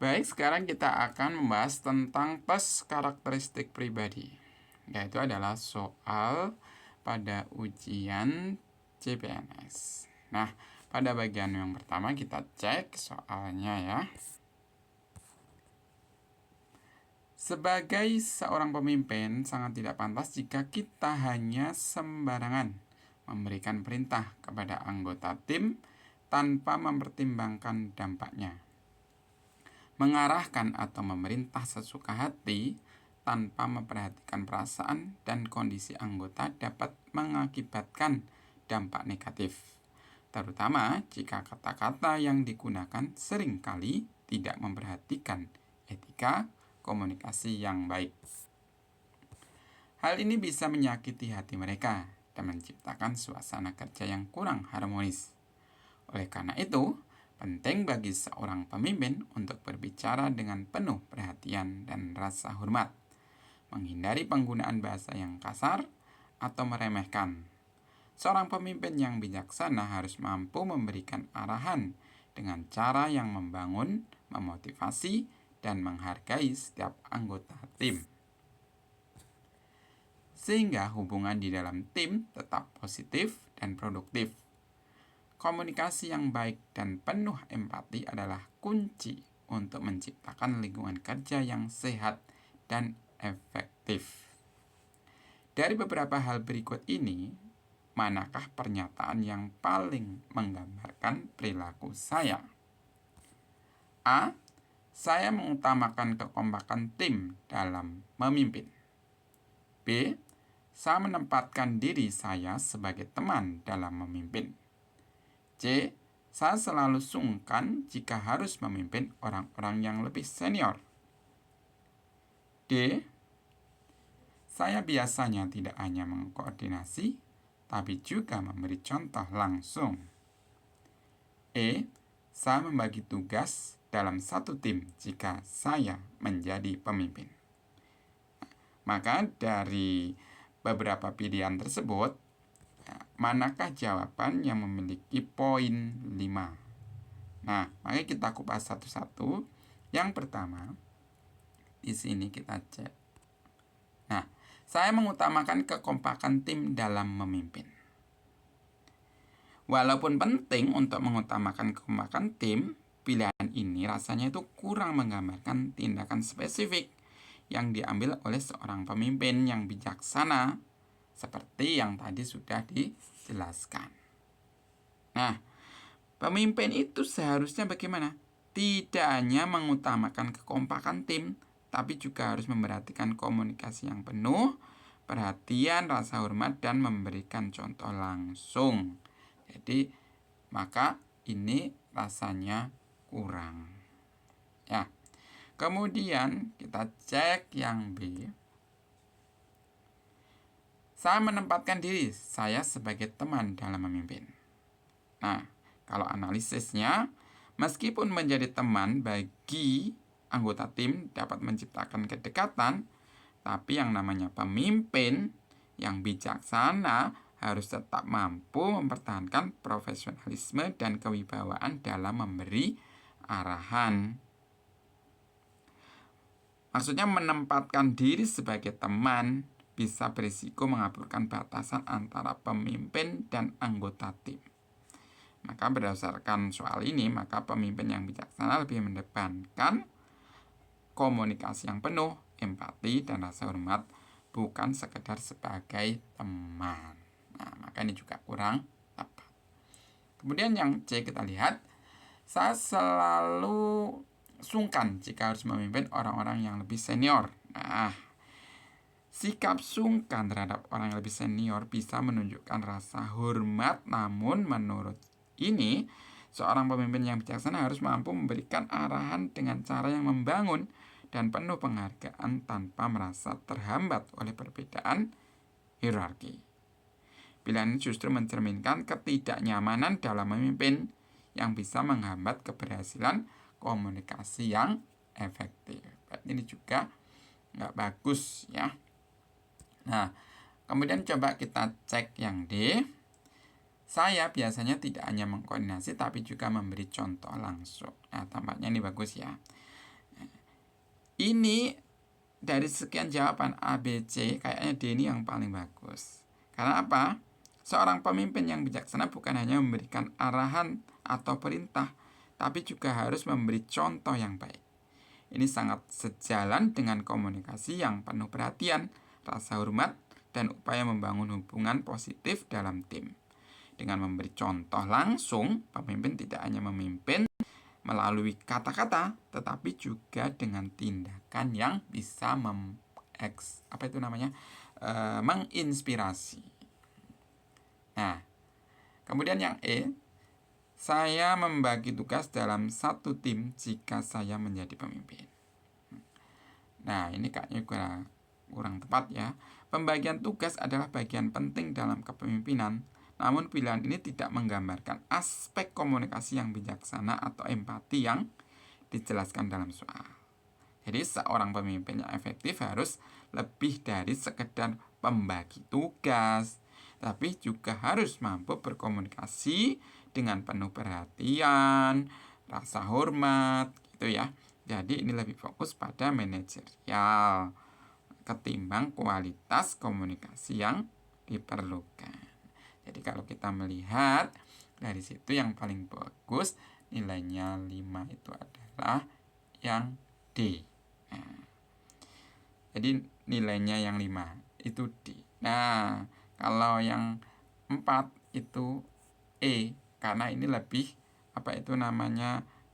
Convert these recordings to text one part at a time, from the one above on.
Baik, sekarang kita akan membahas tentang tes karakteristik pribadi, yaitu adalah soal pada ujian CPNS. Nah, pada bagian yang pertama kita cek soalnya ya. Sebagai seorang pemimpin, sangat tidak pantas jika kita hanya sembarangan memberikan perintah kepada anggota tim tanpa mempertimbangkan dampaknya. Mengarahkan atau memerintah sesuka hati tanpa memperhatikan perasaan dan kondisi anggota dapat mengakibatkan dampak negatif, terutama jika kata-kata yang digunakan seringkali tidak memperhatikan etika komunikasi yang baik. Hal ini bisa menyakiti hati mereka dan menciptakan suasana kerja yang kurang harmonis. Oleh karena itu, penting bagi seorang pemimpin untuk berbicara dengan penuh perhatian dan rasa hormat, menghindari penggunaan bahasa yang kasar atau meremehkan. Seorang pemimpin yang bijaksana harus mampu memberikan arahan dengan cara yang membangun, memotivasi, dan menghargai setiap anggota tim, sehingga hubungan di dalam tim tetap positif dan produktif. Komunikasi yang baik dan penuh empati adalah kunci untuk menciptakan lingkungan kerja yang sehat dan efektif. Dari beberapa hal berikut ini, manakah pernyataan yang paling menggambarkan perilaku saya? A. Saya mengutamakan kekompakan tim dalam memimpin. B. Saya menempatkan diri saya sebagai teman dalam memimpin. C. Saya selalu sungkan jika harus memimpin orang-orang yang lebih senior. D. Saya biasanya tidak hanya mengkoordinasi, tapi juga memberi contoh langsung. E. Saya membagi tugas dalam satu tim jika saya menjadi pemimpin. Maka dari beberapa pilihan tersebut, manakah jawaban yang memiliki poin 5? Nah, mari kita kupas satu-satu. Yang pertama, di sini kita cek. Nah, saya mengutamakan kekompakan tim dalam memimpin. Walaupun penting untuk mengutamakan kekompakan tim, pilihan ini rasanya itu kurang menggambarkan tindakan spesifik yang diambil oleh seorang pemimpin yang bijaksana, seperti yang tadi sudah dijelaskan. Nah, pemimpin itu seharusnya bagaimana? Tidak hanya mengutamakan kekompakan tim, tapi juga harus memperhatikan komunikasi yang penuh, perhatian, rasa hormat, dan memberikan contoh langsung. Jadi, maka ini rasanya kurang. Ya. Kemudian kita cek yang B. Saya menempatkan diri saya sebagai teman dalam memimpin. Nah, kalau analisisnya, meskipun menjadi teman bagi anggota tim dapat menciptakan kedekatan, tapi yang namanya pemimpin yang bijaksana harus tetap mampu mempertahankan profesionalisme dan kewibawaan dalam memberi arahan. Maksudnya menempatkan diri sebagai teman bisa berisiko mengaburkan batasan antara pemimpin dan anggota tim. Maka berdasarkan soal ini, maka pemimpin yang bijaksana lebih mendepankan komunikasi yang penuh, empati, dan rasa hormat, bukan sekedar sebagai teman. Nah, maka ini juga kurang tepat. Kemudian yang C kita lihat, saya selalu sungkan jika harus memimpin orang-orang yang lebih senior. Nah, sikap sungkan terhadap orang yang lebih senior bisa menunjukkan rasa hormat, namun menurut ini, seorang pemimpin yang bijaksana harus mampu memberikan arahan dengan cara yang membangun dan penuh penghargaan tanpa merasa terhambat oleh perbedaan hierarki. Pilihan ini justru mencerminkan ketidaknyamanan dalam memimpin yang bisa menghambat keberhasilan komunikasi yang efektif. Ini juga nggak bagus ya. Nah, kemudian coba kita cek yang D. Saya biasanya tidak hanya mengkoordinasi tapi juga memberi contoh langsung. Nah, tampaknya ini bagus ya. Ini dari sekian jawaban A, B, C, kayaknya D ini yang paling bagus. Karena apa? Seorang pemimpin yang bijaksana bukan hanya memberikan arahan atau perintah, tapi juga harus memberi contoh yang baik. Ini sangat sejalan dengan komunikasi yang penuh perhatian, rasa hormat, dan upaya membangun hubungan positif dalam tim. Dengan memberi contoh langsung, pemimpin tidak hanya memimpin melalui kata-kata, tetapi juga dengan tindakan yang bisa menginspirasi. Nah, kemudian yang E, saya membagi tugas dalam satu tim jika saya menjadi pemimpin. Nah, ini kayaknya kurang tepat ya. Pembagian tugas adalah bagian penting dalam kepemimpinan. Namun pilihan ini tidak menggambarkan aspek komunikasi yang bijaksana atau empati yang dijelaskan dalam soal. Jadi seorang pemimpin yang efektif harus lebih dari sekedar pembagi tugas, tapi juga harus mampu berkomunikasi dengan penuh perhatian, rasa hormat, gitu ya. Jadi ini lebih fokus pada manajerial ketimbang kualitas komunikasi yang diperlukan. Jadi kalau kita melihat dari situ yang paling bagus nilainya 5 itu adalah yang D. Nah, jadi nilainya yang 5 itu D. Nah, kalau yang 4 itu E, karena ini lebih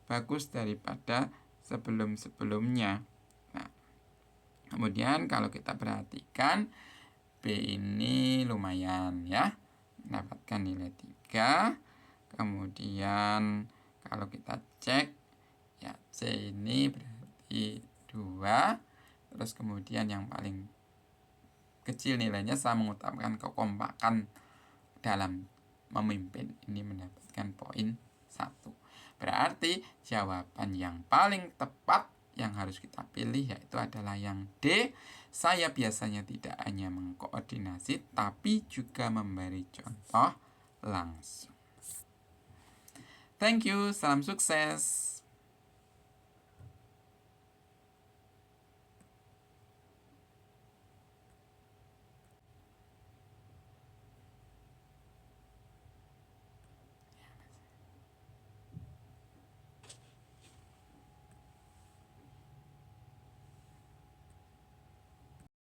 bagus daripada sebelum-sebelumnya. Nah, kemudian kalau kita perhatikan B ini lumayan ya, mendapatkan nilai 3. Kemudian kalau kita cek ya, C ini berarti 2. Terus kemudian yang paling kecil nilainya saya mengutamakan kekompakan dalam memimpin, ini mendapatkan poin 1. Berarti jawaban yang paling tepat yang harus kita pilih yaitu adalah yang D. Saya biasanya tidak hanya mengkoordinasi, tapi juga memberi contoh langsung. Thank you, salam sukses.